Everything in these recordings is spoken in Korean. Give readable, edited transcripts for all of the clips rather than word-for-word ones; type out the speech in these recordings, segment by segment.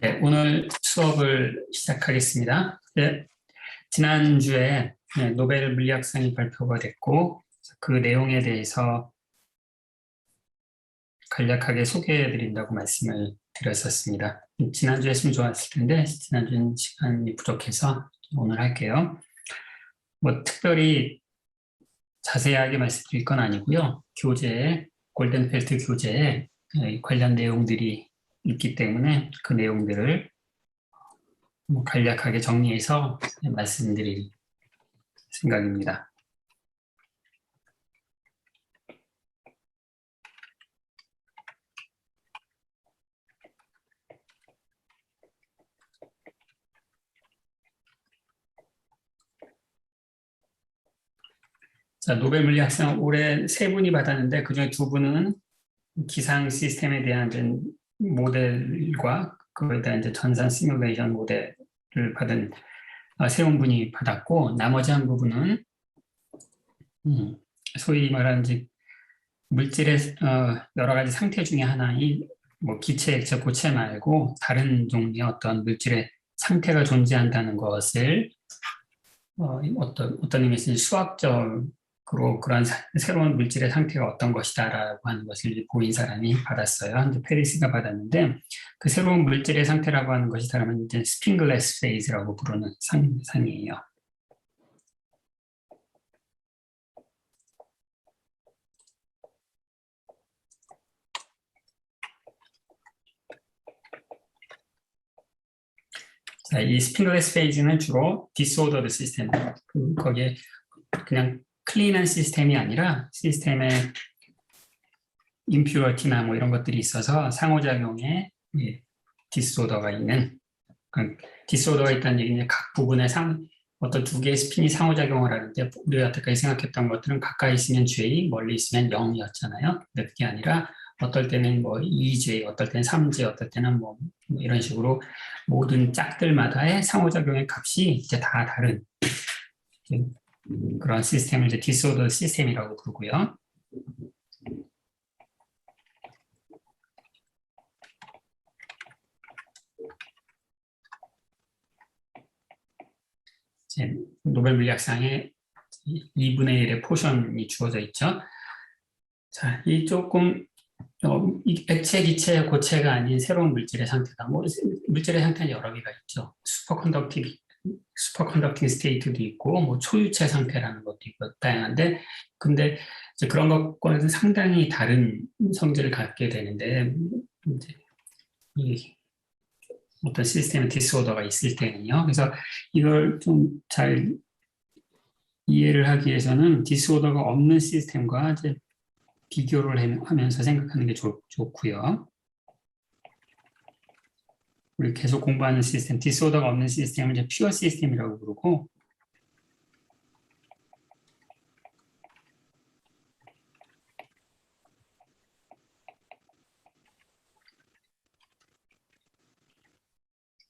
네, 오늘 수업을 시작하겠습니다. 네, 지난주에 노벨 물리학상이 발표가 됐고 그 내용에 대해서 간략하게 소개해 드린다고 말씀을 드렸었습니다. 지난주에 했으면 좋았을 텐데 지난주는 시간이 부족해서 오늘 할게요. 뭐 특별히 자세하게 말씀드릴 건 아니고요. 교재에 골든펠트 교재에 관련 내용들이 있기 때문에 그 내용들을 간략하게 정리해서 말씀드릴 생각입니다. 자, 노벨 물리학상 올해 3분이 받았는데 그중에 2분은 기상 시스템에 대한 모델과 그거에 대한 전산 시뮬레이션 모델을 받은 세운 분이 받았고, 나머지 한 부분은 소위 말하는 물질의 여러 가지 상태 중에 하나인 기체, 액체, 고체 말고 다른 종류의 어떤 물질의 상태가 존재한다는 것을 어떤 의미에서 수학적으로 그런 새로운 물질의 상태가 어떤 것이다라고 하는 것을 보인 사람이 받았어요. 이제 페리스가 받았는데 그 새로운 물질의 상태라고 하는 것이 다르면 이제 스핀글레스 페이즈라고 부르는 상이에요. 자, 이 스핀글레스 페이즈는 주로 디스오더드 시스템, 거기에 그냥 클린한 시스템이 아니라 시스템에 임퓨러티나 이런 것들이 있어서 상호작용에 디스오더가 있는, 디스오더가 있다는 얘기는 각 부분의 어떤 두 개의 스핀이 상호작용을 하는데 우리가 여태까지 생각했던 것들은 가까이 있으면 J, 멀리 있으면 0이었잖아요. 근데 그게 아니라 어떨 때는 2J, 어떨 때는 3J, 어떨 때는 이런 식으로 모든 짝들마다의 상호작용의 값이 이제 다 다른 그런 시스템을 이제 디스오더 시스템이라고 부르고요. 이제 노벨 물리학상에 2분의 1의 포션이 주어져 있죠. 자, 이 조금 액체, 기체, 고체가 아닌 새로운 물질의 상태다. 물질의 상태는 여러 개가 있죠. 슈퍼컨덕팅 스테이트도 있고, 초유체 상태라는 것도 있고, 다양한데, 근데 이제 그런 것과는 상당히 다른 성질을 갖게 되는데, 이제 어떤 시스템의 디스오더가 있을 때는요. 그래서 이걸 좀 잘 이해를 하기 위해서는 디스오더가 없는 시스템과 이제 비교를 하면서 생각하는 게 좋고요. 우리 계속 공부하는 시스템, 디스오더가 없는 시스템을 이제 퓨어 시스템이라고 부르고,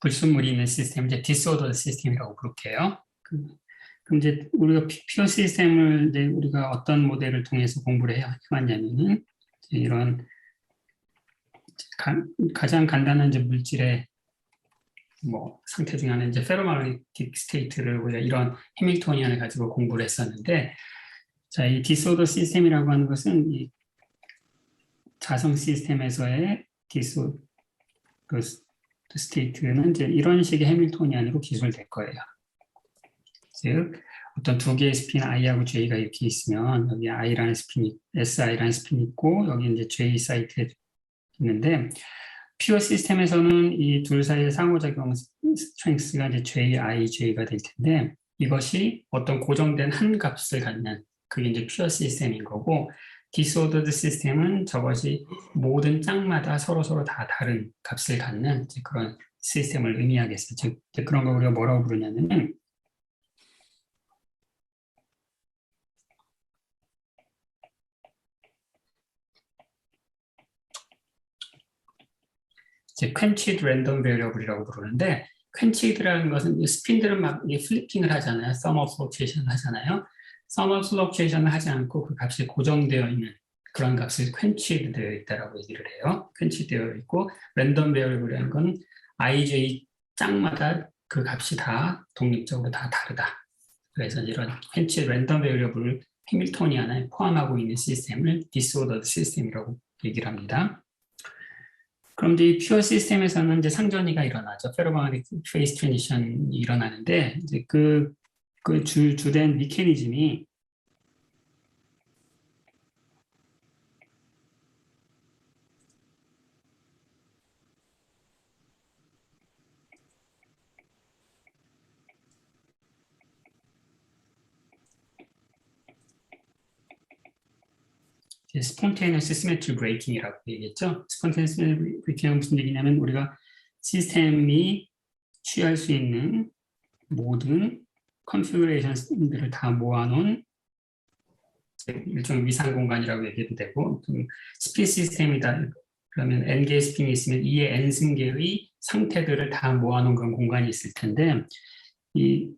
불순물이 있는 시스템을 이제 디스오더 시스템이라고 부를게요. 그럼 이제 우리가 퓨어 시스템을 이제 우리가 어떤 모델을 통해서 공부를 해왔냐면은 이런 가장 간단한 이제 물질의 상태 중에 하나는 이제 페로마그네틱 스테이트를 우리가 이런 해밀토니안을 가지고 공부를 했었는데, 자, 이 디스오더 시스템이라고 하는 것은 이 자성 시스템에서의 디스오더 스테이트는 이제 이런 식의 해밀토니안으로 기술될 거예요. 즉, 어떤 두 개의 스핀 I하고 J가 이렇게 있으면 여기 I라는 스핀이, SI라는 스핀이 있고 여기 이제 J 사이트에 있는데, 퓨어 시스템에서는 이 둘 사이의 상호작용 스트렝스가 이제 JIJ가 될 텐데, 이것이 어떤 고정된 한 값을 갖는, 그게 이제 퓨어 시스템인 거고, 디스오더드 시스템은 저것이 모든 짝마다 서로 다 다른 값을 갖는 그런 시스템을 의미하겠어요. 즉, 그런 거 우리가 뭐라고 부르냐면은, 퀸치드 랜덤 베리어블이라고 부르는데, 퀸치드라는 것은 스핀들은 막 플리핑을 하잖아요. 서머 플럭츄에이션을 하잖아요. 서머 플럭츄에이션을 하지 않고 그 값이 고정되어 있는 그런 값을 퀸치드 되어 있다라고 얘기를 해요. 퀸치드 되어 있고, 랜덤 베리어블이라는 건 ij 짝마다 그 값이 다 독립적으로 다 다르다. 그래서 이런 펜치 랜덤 베리어블을 해밀토니안에 포함하고 있는 시스템을 디스오더드 시스템이라고 얘기를 합니다. 그럼 이제 이 퓨어 시스템에서는 이제 상전이가 일어나죠. 페로마그네틱 페이스 트랜지션이 일어나는데 이제 그 주된 미케니즘이 스폰테이너스 시메트리 브레이킹이라고 얘기했죠. 스폰테이너스 브레이킹은 무슨 얘기냐면 우리가 시스템이 취할 수 있는 모든 컨피그레이션들을 다 모아놓은 일종의 위상 공간이라고 얘기해도 되고, 스피릿 시스템이다 그러면 n개의 스핀이 있으면 이의 n승계의 상태들을 다 모아놓은 그런 공간이 있을 텐데, 이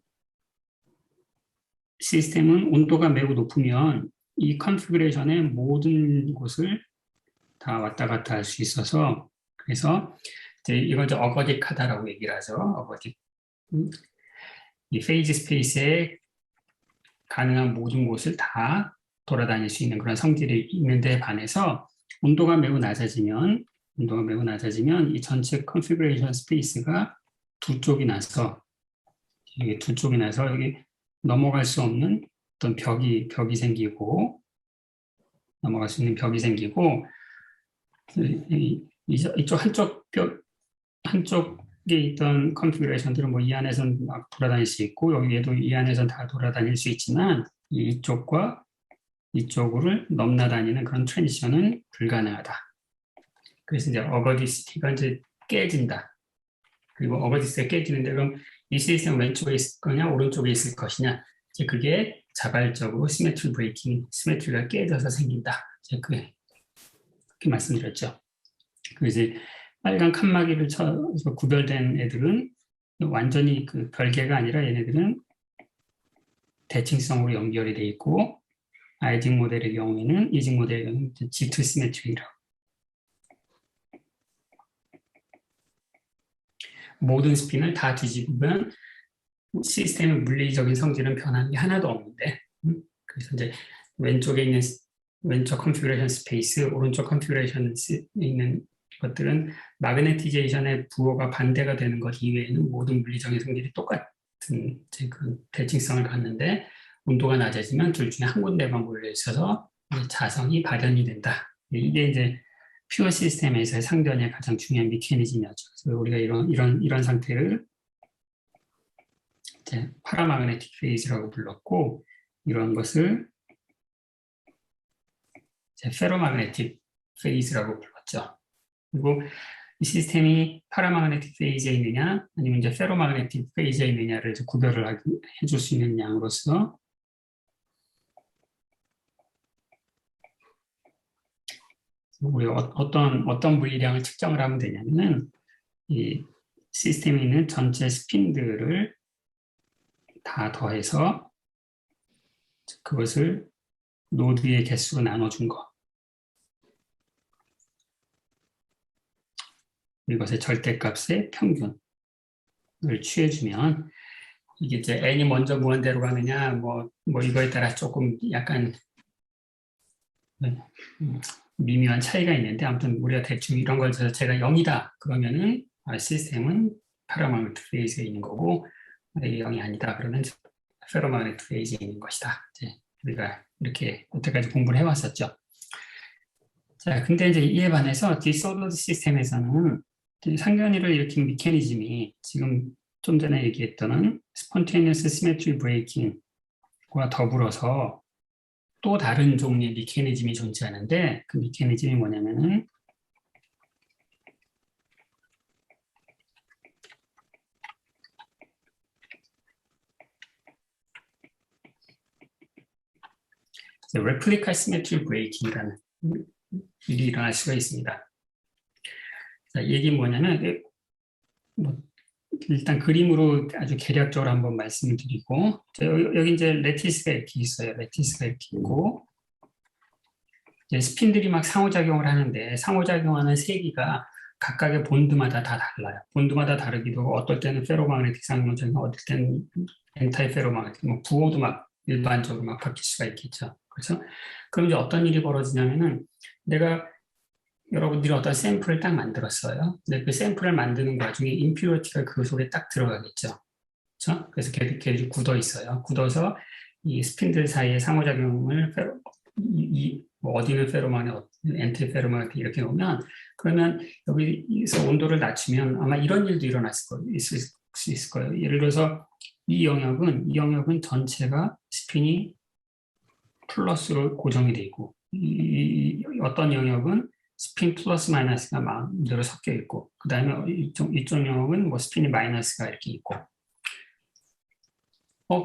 시스템은 온도가 매우 높으면 이 컨피그레이션의 모든 곳을 다 왔다 갔다 할 수 있어서, 그래서 이걸 어거딕하다라고 얘기를 하죠. 어거딕. 이 페이지 스페이스에 가능한 모든 곳을 다 돌아다닐 수 있는 그런 성질이 있는데 반해서 온도가 매우 낮아지면 이 전체 컨피그레이션 스페이스가 두 쪽이 나서 여기 넘어갈 수 없는 어떤 벽이 생기고 넘어갈 수 있는 벽이 생기고 이쪽 한쪽에 있던 컨피그레이션들은 뭐 이 안에서는 막 돌아다닐 수 있고 여기에도 이 안에서는 다 돌아다닐 수 있지만 이쪽과 이쪽을 넘나다니는 그런 트랜지션은 불가능하다. 그래서 이제 어거디시티가 이제 깨진다. 그리고 어거디시티가 깨지는데 그럼 이 시스템 왼쪽에 있을 거냐 오른쪽에 있을 것이냐 이제 그게 자발적으로 시메트리 브레이킹, 시메트리가 깨져서 생긴다. 이제 그렇게 말씀드렸죠. 그래서 빨간 칸막이를 쳐서 구별된 애들은 완전히 그 별개가 아니라 얘네들은 대칭성으로 연결이 돼 있고 이징 모델의 경우에는 G2 시메트리라고. 모든 스핀을 다 뒤집으면 시스템의 물리적인 성질은 변하는 게 하나도 없는데, 그래서 이제 왼쪽 컨피그레이션 스페이스, 오른쪽 컨피그레이션에 있는 것들은 마그네티제이션의 부호가 반대가 되는 것 이외에는 모든 물리적인 성질이 똑같은 그 대칭성을 갖는데 온도가 낮아지면 둘 중에 한 군데만 몰려 있어서 자성이 발현이 된다. 이게 이제 퓨어 시스템에서의 상전의 가장 중요한 메커니즘이었죠. 그래서 우리가 이런 상태를 이제 파라마그네틱 페이즈라고 불렀고 이런 것을 이제 페로마그네틱 페이즈라고 불렀죠. 그리고 이 시스템이 파라마그네틱 페이즈에 있느냐 아니면 이제 페로마그네틱 페이즈에 있느냐를 구별을 해줄 수 있는 양으로서 우리가 어떤 물리량을 측정을 하면 되냐면은 이 시스템에 있는 전체 스핀들을 다 더해서 그것을 노드의 개수로 나눠준 거. 이것의 절대값의 평균을 취해주면 이게 이제 n이 먼저 무한대로 가느냐 뭐 이거에 따라 조금 약간 미묘한 차이가 있는데 아무튼 우리가 대충 이런 걸 제가 0이다 그러면은 시스템은 파라마그네틱 페이즈에 있는 거고 0이 아니다 그러면 페로마그네틱 페이즈에 있는 것이다. 이제 우리가 이렇게 여태까지 공부를 해왔었죠. 자, 근데 이제 이에 반해서 디스오더드 시스템에서는 상견례를 일으킨 메커니즘이 지금 좀 전에 얘기했던 스폰테니어스 시메트리 브레이킹과 더불어서 또 다른 종류의 메커니즘이 존재하는데 그 메커니즘이 뭐냐면은 레플리카 시메트리 브레이킹이라는 일이 일어날 수가 있습니다. 자, 이 얘기는 뭐냐면 일단 그림으로 아주 개략적으로 한번 말씀을 드리고 여기 이제 레티스가 이렇게 있어요. 레티스가 이렇게 있고 이제 스핀들이 막 상호작용을 하는데 상호작용하는 세기가 각각의 본드마다 다 달라요. 본드마다 다르기도 하고 어떨 때는 페로마그네틱 상용적이고 어떨 때는 엔타이 페로마그네틱, 뭐 부호도 막 일반적으로 막 바뀔 수가 있겠죠. 그렇죠? 그럼 이제 어떤 일이 벌어지냐면은 내가 여러분들이 어떤 샘플을 딱 만들었어요. 근데 그 샘플을 만드는 과정에 임퓨리티가 그 속에 딱 들어가겠죠. 그렇죠? 그래서 걔들이 굳어 있어요. 굳어서 이 스핀들 사이의 상호작용을 뭐 어디는 페로몬에 엔티 페로몬 이렇게 놓으면 그러면 여기서 온도를 낮추면 아마 이런 일도 있을 수 있을 거예요. 예를 들어서 이 영역은 전체가 스핀이 플러스로 고정이 돼 있고 어떤 영역은 스핀 플러스 마이너스가 마음대로 섞여 있고 그 다음에 이쪽 영역은 뭐 스핀이 마이너스가 이렇게 있고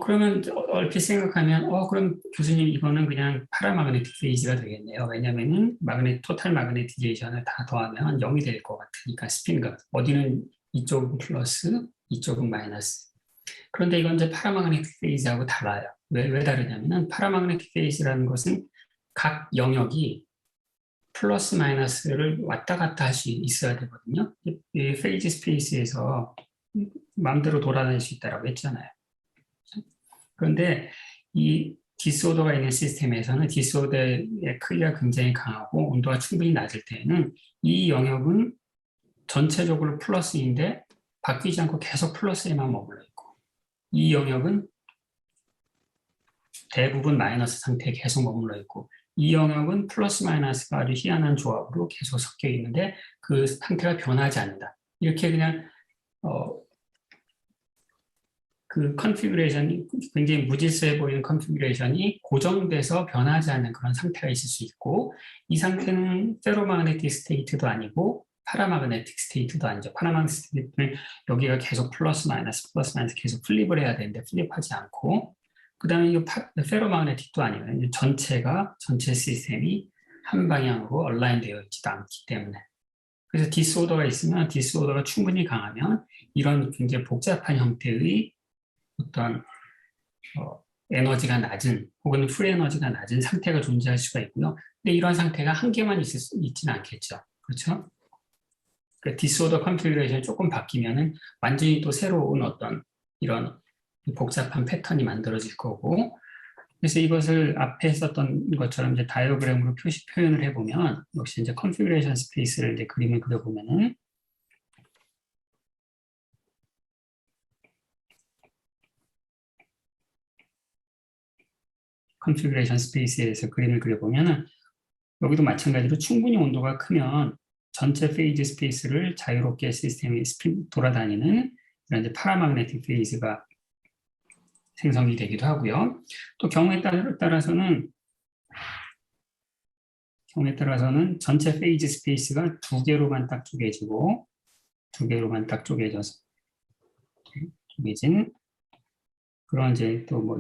그러면 얼핏 생각하면 그럼 교수님 이거는 그냥 파라마그네틱 페이지가 되겠네요. 왜냐면은 토탈 마그네티제이션을 다 더하면 0이 될 것 같으니까 스핀가 어디는 이쪽은 플러스 이쪽은 마이너스. 그런데 이건 이제 파라마그네틱 페이지하고 달라요. 왜 다르냐면은 파라마그네틱 페이지라는 것은 각 영역이 플러스 마이너스를 왔다 갔다 할 수 있어야 되거든요. 이 페이지 스페이스에서 마음대로 돌아다닐 수 있다라고 했잖아요. 그런데 이 디스오더가 있는 시스템에서는 디스오더의 크기가 굉장히 강하고 온도가 충분히 낮을 때에는 이 영역은 전체적으로 플러스인데 바뀌지 않고 계속 플러스에만 머물러 있고 이 영역은 대부분 마이너스 상태에 계속 머물러 있고 이 영역은 플러스 마이너스가 아주 희한한 조합으로 계속 섞여 있는데 그 상태가 변하지 않는다. 이렇게 그냥 그 컨피그레이션이 굉장히 무질서해 보이는 컨피그레이션이 고정돼서 변하지 않는 그런 상태가 있을 수 있고 이 상태는 페로마그네틱 스테이트도 아니고 파라마그네틱 스테이트도 아니죠. 파라마그네틱 스테이트는 여기가 계속 플러스 마이너스 계속 플립을 해야 되는데 플립하지 않고 그 다음에 이 페로마그네틱도 아니에요. 전체 시스템이 한 방향으로 얼라인 되어 있지도 않기 때문에 그래서 디스오더가 있으면 디스오더가 충분히 강하면 이런 굉장히 복잡한 형태의 어떤 에너지가 낮은 혹은 프리 에너지가 낮은 상태가 존재할 수가 있고요. 근데 이런 상태가 한 개만 있지는 않겠죠. 그렇죠? 그러니까 디스오더 컨피그레이션이 조금 바뀌면은 완전히 또 새로운 어떤 이런 복잡한 패턴이 만들어질 거고 그래서 이것을 앞에 했었던 것처럼 이제 다이어그램으로 표현을 해보면 역시 이제 컨피그레이션 스페이스를 이제 그림을 그려보면은 컨피그레이션 스페이스에서 그림을 그려보면은 여기도 마찬가지로 충분히 온도가 크면 전체 페이지 스페이스를 자유롭게 시스템이 돌아다니는 이런 이제 파라마그네틱 페이지가 생성이 되기도 하고요. 또 경우에 따라서는 전체 페이지 스페이스가 두 개로만 딱 쪼개져서 쪼개진 그런 이제 또 뭐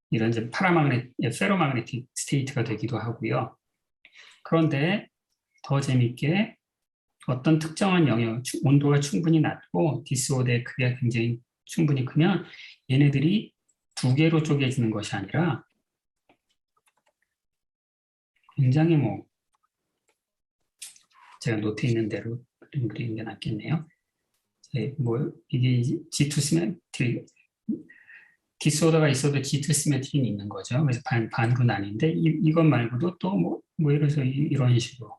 이런 이제 페로마그네틱 스테이트가 되기도 하고요. 그런데 더 재밌게 어떤 특정한 영역, 온도가 충분히 낮고 디스오더의 크기가 굉장히 충분히 크면 얘네들이 두 개로 쪼개지는 것이 아니라 굉장히 제가 노트 있는 대로 그리는 게 낫겠네요. 이게 G2 시메트리 디스오더가 있어도 G2 시메트리는 있는 거죠. 그래서 반으로 나뉜데 이것 말고도 또 예를 들어서 이런 식으로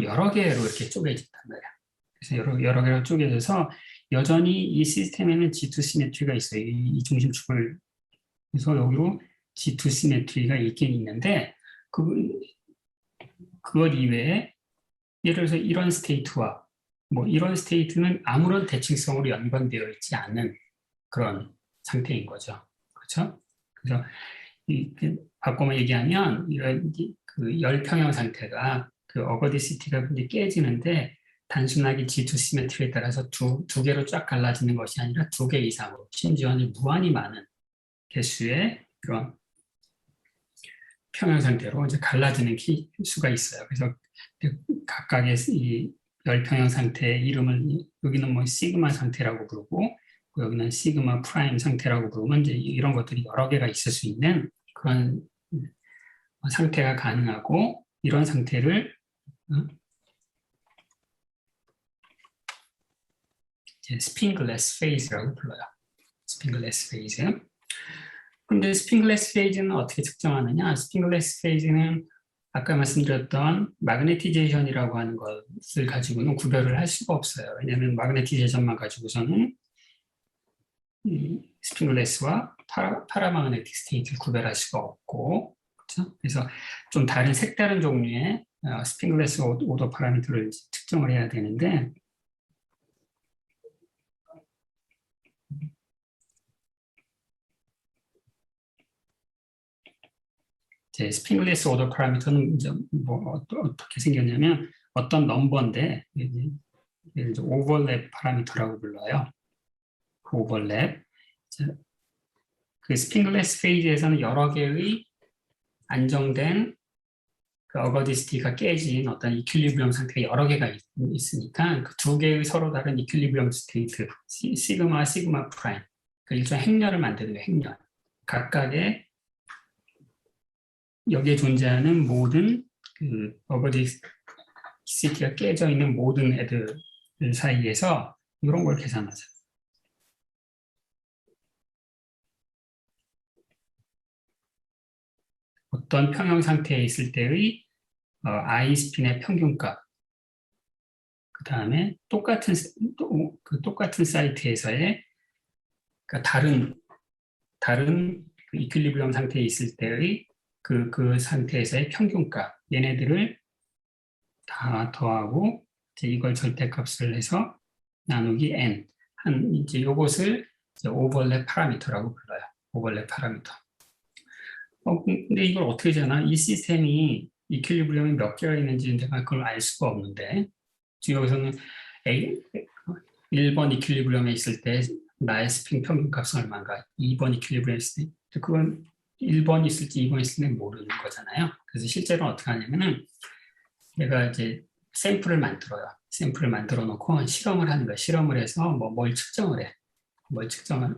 여러 개로 이렇게 쪼개진단 말이야. 그래서 여러 개로 쪼개져서 여전히 이 시스템에는 G2 시메트리가 있어요. 이 중심축을 그래서 여기로 G2 시메트리가 있긴 있는데 그것 이외에 예를 들어서 이런 스테이트와 이런 스테이트는 아무런 대칭성으로 연관되어 있지 않는 그런 상태인 거죠. 그렇죠? 그래서 바꿔만 얘기하면 이런 그 열평형 상태가 그 어거디시티가 깨지는데 단순하게 G2 시메트리에 따라서 두 개로 쫙 갈라지는 것이 아니라 두 개 이상으로 심지어는 무한히 많은 개수의 그런 평형 상태로 이제 갈라지는 수가 있어요. 그래서 각각의 이 열평형 상태의 이름을 여기는 시그마 상태라고 부르고 여기는 시그마 프라임 상태라고 부르면 이제 이런 것들이 여러 개가 있을 수 있는 그런 상태가 가능하고 이런 상태를 스핀글레스 페이즈라고 불러요. 스핀글레스 페이즈. 근데 스핀글레스 페이즈는 어떻게 측정하느냐? 스핀글레스 페이즈는 아까 말씀드렸던 마그네티제이션이라고 하는 것을 가지고는 구별을 할 수가 없어요. 왜냐하면 마그네티제이션만 가지고서는 스핀글레스와 파라마그네틱 스테이트를 구별할 수가 없고, 그렇죠? 그래서 좀 다른 색다른 종류의 스핀글레스 오더 파라미터를 측정을 해야 되는데, 스핀글레스 오더 파라미터는 이제 어떻게 생겼냐면 어떤 넘버인데 오버랩 파라미터라고 불러요. 그 오버랩. 그 스핀글레스 페이지에서는 여러 개의 안정된 그 어거디스티가 깨진 어떤 이퀄리브리엄 상태가 여러 개가 있으니까 그 두 개의 서로 다른 이퀄리브리엄 스테이트 시그마, 시그마 프라임 그 일종의 행렬을 만드는 거예요. 행렬. 각각의 여기에 존재하는 모든 그 어거디스티가 깨져 있는 모든 애들 사이에서 이런 걸 계산하자. 어떤 평형 상태에 있을 때의 I 스핀의 평균값, 그 다음에 똑같은 사이트에서의 그러니까 다른 그 이퀄리브리엄 상태에 있을 때의 그 상태에서의 평균값, 얘네들을 다 더하고 이제 이걸 절대값을 해서 나누기 n 한 이제 요것을 이제 오버랩 파라미터라고 불러요. 오버랩 파라미터. 근데 이걸 어떻게 되나? 이 시스템이 이퀄리브리엄이 몇 개가 있는지 내가 그걸 알 수가 없는데 지금 여기서는 1번 이퀄리브리엄에 있을 때 나의 스핀 평균값은 얼마인가? 2번 이퀄리브리엄에 있을 때 그건 1번 있을지 2번 있을지 모르는 거잖아요. 그래서 실제로 어떻게 하냐면은 내가 이제 샘플을 만들어요. 샘플을 만들어 놓고 실험을 하는 거야. 실험을 해서 뭘 측정을 해. 뭘 측정을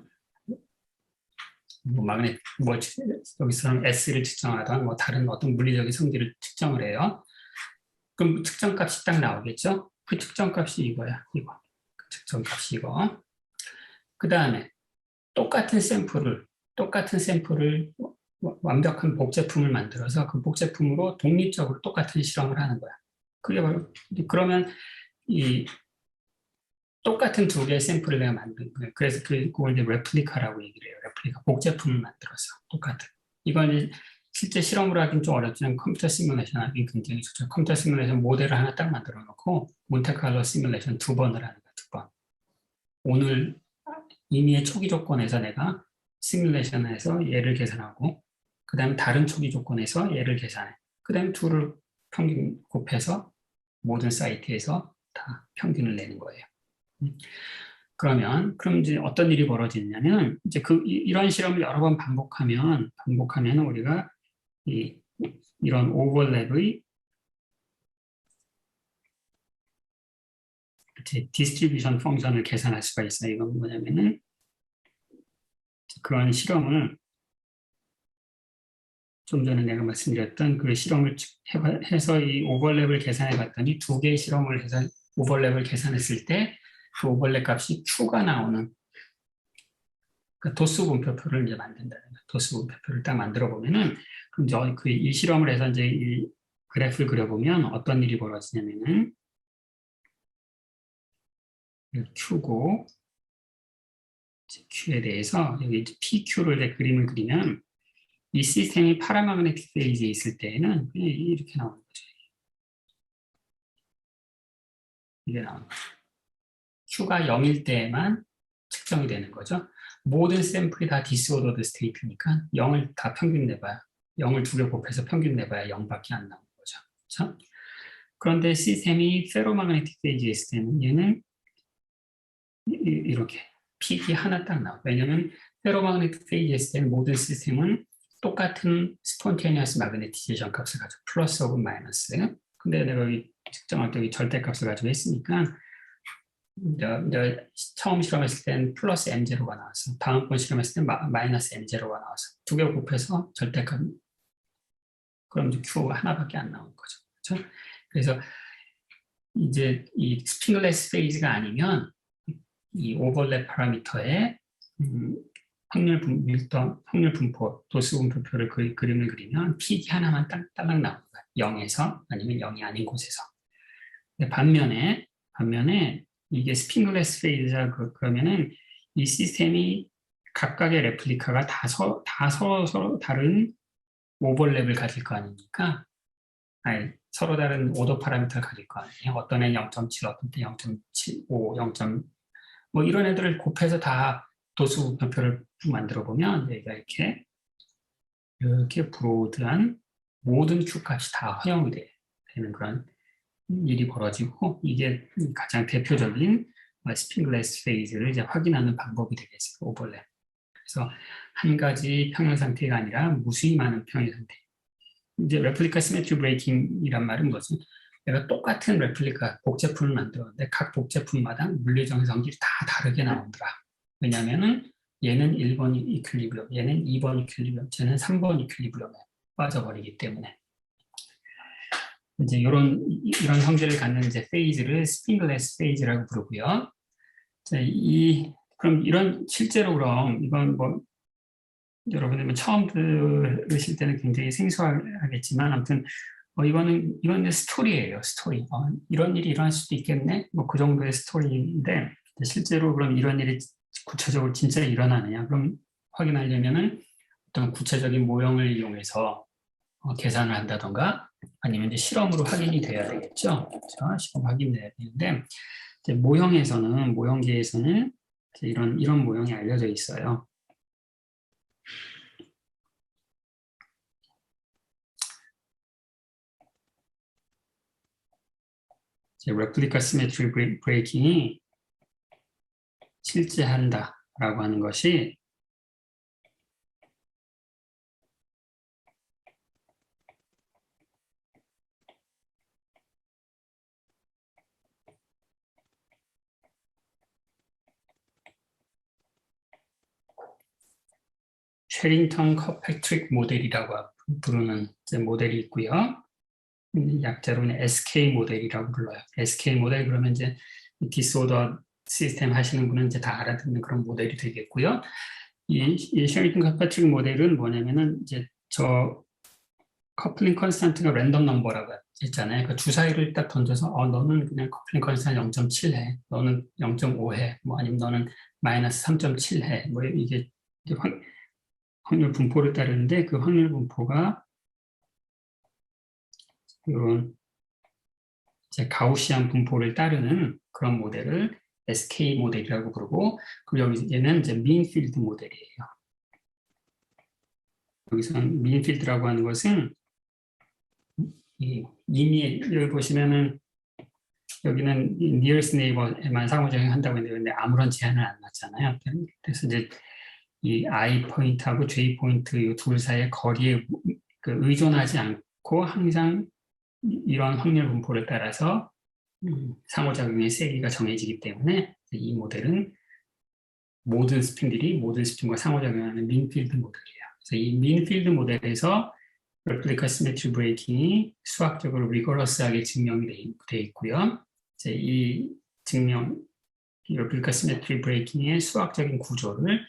여기서는 S를 측정하던 다른 어떤 물리적인 성질을 측정을 해요. 그럼 측정값이 딱 나오겠죠? 그 측정값이 이거야, 이거. 그 측정값이 이거. 그 다음에 똑같은 샘플을 완벽한 복제품을 만들어서 그 복제품으로 독립적으로 똑같은 실험을 하는 거야. 그게 바로, 그러면 이 똑같은 두 개의 샘플을 내가 만든 거예요. 그래서 그걸 이제 레플리카라고 얘기를 해요. 레플리카, 복제품을 만들어서 똑같은. 이건 실제 실험을 하긴 좀 어렵지만 컴퓨터 시뮬레이션 하긴 굉장히 좋죠. 컴퓨터 시뮬레이션 모델을 하나 딱 만들어 놓고 몬테칼로 시뮬레이션 2번을 하는 거예요. 2번. 오늘 이미의 초기 조건에서 내가 시뮬레이션에서 얘를 계산하고 그 다음에 다른 초기 조건에서 얘를 계산해. 그 다음에 둘을 평균 곱해서 모든 사이트에서 다 평균을 내는 거예요. 그럼 이제 어떤 일이 벌어지냐면 이제 이런 실험을 여러 번 반복하면 우리가 이런 오버랩의 디스트리뷰션 펑션을 계산할 수가 있어요. 이건 뭐냐면은 그런 실험을 좀 전에 내가 말씀드렸던 그 실험을 해서 이 오버랩을 계산해 봤더니 두 개의 실험을 해서 오버랩을 계산했을 때 그 오버랩 값이 Q가 나오는 그 도수 분표표를 이제 만든다는 거예요. 도수 분표표를 딱 만들어 보면은 그럼 이제 이 실험을 해서 이제 이 그래프를 그려보면 어떤 일이 벌어지냐면은 Q고 Q에 대해서 여기 PQ를 그림을 그리면 이 시스템이 파라마그네틱 페이지에 있을 때에는 이렇게 나오는 거죠. 이게 나오는 거죠. Q가 0일 때만 측정이 되는 거죠. 모든 샘플이 다 디스오더드 스테이트니까 0을 다 평균 내봐야 0을 두 개 곱해서 평균 내봐야 0밖에 안 나오는 거죠. 그렇죠? 그런데 시스템이 페로마그네틱 페이지에 있을 때는 얘는 이렇게 픽이 하나 딱 나와요. 왜냐하면 페로마그네틱 페이지에 있을 때는 모든 시스템은 똑같은 스폰테니어스 마그네티제이션 값을 가지고 플러스 혹은 마이너스. 근데 내가 여기 측정할 때 절대값을 가지고 했으니까 처음 실험했을 때는 플러스 M0가 나왔어. 다음번 실험했을 때는 마이너스 M0가 나왔어. 두 개 곱해서 절대값 그럼 이제 Q 하나밖에 안 나오는 거죠. 그렇죠? 그래서 이제 이 스프링글레스 페이즈가 아니면 이 오버랩 파라미터에 확률 분포, 도수 분포표를 그림을 그리면 PD 하나만 딸랑 나오는 거예요. 0에서 아니면 0이 아닌 곳에서. 반면에 이게 스프링글레스 페이즈라 그러면은 이 시스템이 각각의 레플리카가 다 서로 다른 오버랩을 가질 거 아닙니까? 아니, 서로 다른 오더 파라미터를 가질 거 아니에요. 어떤 애는 0.7, 어떤 애 0.75, 0. 뭐 이런 애들을 곱해서 다 도수 분표를 만들어 보면 얘가 이렇게 브로드한 모든 Q 값이 다 허용이 되는 그런 일이 벌어지고, 이게 가장 대표적인 스프링글레스 페이즈를 이제 확인하는 방법이 되겠어요. 오버랩. 그래서 한 가지 평형 상태가 아니라 무수히 많은 평형 상태. 이제 레플리카 시메트리 브레이킹이란 말은 뭐지? 내가 똑같은 레플리카 복제품을 만들었는데 각 복제품마다 물리적 성질이 다 다르게 나오더라. 왜냐하면은 얘는 1번 이퀄리브리엄, 얘는 2번 이퀄리브리엄, 쟤는 3번 이퀄리브리엄에 빠져버리기 때문에 이제 이런 성질을 갖는 이제 페이즈를 스프링글레스 페이즈라고 부르고요. 자, 그럼 실제로 그럼 이건 뭐 여러분들 처음 들으실 때는 굉장히 생소하겠지만 아무튼 이건 스토리예요, 스토리. 이런 일이 일어날 수도 있겠네. 뭐 그 정도의 스토리인데 실제로 그럼 이런 일이 구체적으로 진짜 일어나느냐? 그럼 확인하려면은 어떤 구체적인 모형을 이용해서 계산을 한다던가 아니면 이제 실험으로 확인이 돼야 되겠죠. 그렇죠? 실험 확인돼야 되는데 이제 모형계에서는 이런 모형이 알려져 있어요. 레플리카 시메트리 브레이킹이 실제 한다라고 하는 것이 쉐링턴 커펙트릭 모델이라고 부르는 모델이 있고요. 약자로는 SK 모델이라고 불러요. SK 모델 그러면 이제 디스오더 시스템 하시는 분은 이제 다 알아듣는 그런 모델이 되겠고요. 이 쉐링턴 커펙트릭 모델은 뭐냐면은 이제 저 커플링 컨스탄트가 랜덤 넘버라고 했잖아요. 그 주사위를 딱 던져서 너는 그냥 커플링 컨스탄트 0.7 해. 너는 0.5 해. 뭐 아니면 너는 마이너스 3.7 해. 뭐 이게 확률 분포를 따르는데 그 확률 분포가 이런 이제 가우시안 분포를 따르는 그런 모델을 SK 모델이라고 부르고, 그리고 얘는 이제 민필드 모델이에요. 여기서 민필드라고 하는 것은 이미 여기 보시면은 여기는 nearest neighbor에만 상호작용 한다고 했는데 아무런 제한을 안 놨잖아요. 그래서 이제 이 I 포인트하고 J 포인트 이 둘 사이의 거리에 의존하지 않고 항상 이런 확률 분포를 따라서 상호작용의 세기가 정해지기 때문에 이 모델은 모든 스핀과 상호작용하는 민필드 모델이에요. 그래서 이 민필드 모델에서 레플리카 시메트리 브레이킹이 수학적으로 리거러스하게 증명이 되어 있고요. 이제 이 레플리카 시메트리 브레이킹의 수학적인 구조를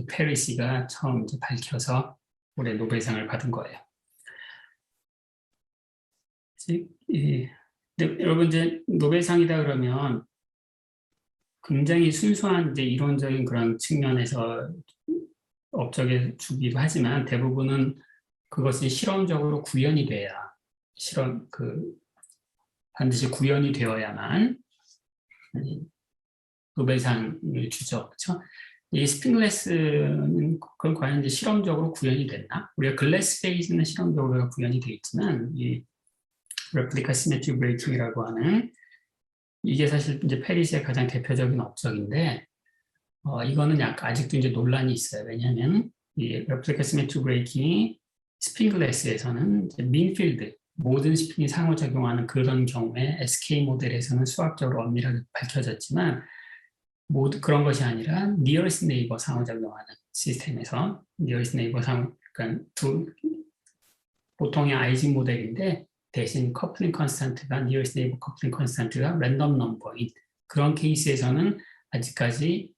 페리시가 처음 이제 밝혀서 올해 노벨상을 받은 거예요. 여러분 이제 노벨상이다 그러면 굉장히 순수한 이제 이론적인 그런 측면에서 업적에 주기도 하지만 대부분은 그것이 실험적으로 구현이 돼야 반드시 구현이 되어야만 노벨상을 주죠. 그렇죠? 이 스프링글레스는 그건 과연 이제 실험적으로 구현이 됐나? 우리가 글래스 페이즈는 실험적으로 구현이 되어 있지만 이 레플리카 시메트리 브레이킹이라고 하는 이게 사실 이제 페리스의 가장 대표적인 업적인데 이거는 약간 아직도 이제 논란이 있어요. 왜냐하면 이 레플리카 시메트리 브레이킹이 스프링글레스에서는 민필드 모든 스핀이 상호작용하는 그런 경우에 SK 모델에서는 수학적으로 엄밀하게 밝혀졌지만 그런 것이 아니라 nearest neighbor 상호작용하는 시스템에서 nearest neighbor 그러니까 보통의 아이징 모델인데 대신 커플링 컨스턴트가 nearest neighbor 커플링 컨스턴트가 랜덤 넘버인 그런 케이스에서는 아직까지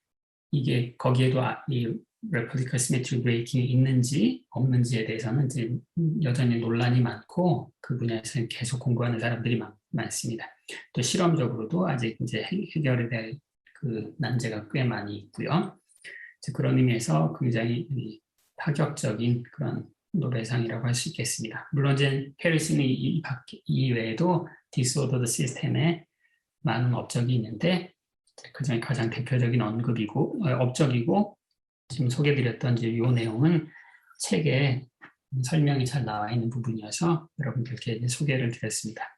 이게 거기에도 이 replica symmetry breaking이 있는지 없는지에 대해서는 이제 여전히 논란이 많고 그 분야에서는 계속 공부하는 사람들이 많습니다. 또 실험적으로도 아직 이제 해결이 될 그 난제가 꽤 많이 있고요. 그런 의미에서 굉장히 파격적인 그런 노벨상이라고 할 수 있겠습니다. 물론 이제 해리슨이 이 외에도 디스오더드 시스템에 많은 업적이 있는데 그중에 가장 대표적인 업적이고 지금 소개드렸던 이 내용은 책에 설명이 잘 나와 있는 부분이어서 여러분들께 소개를 드렸습니다.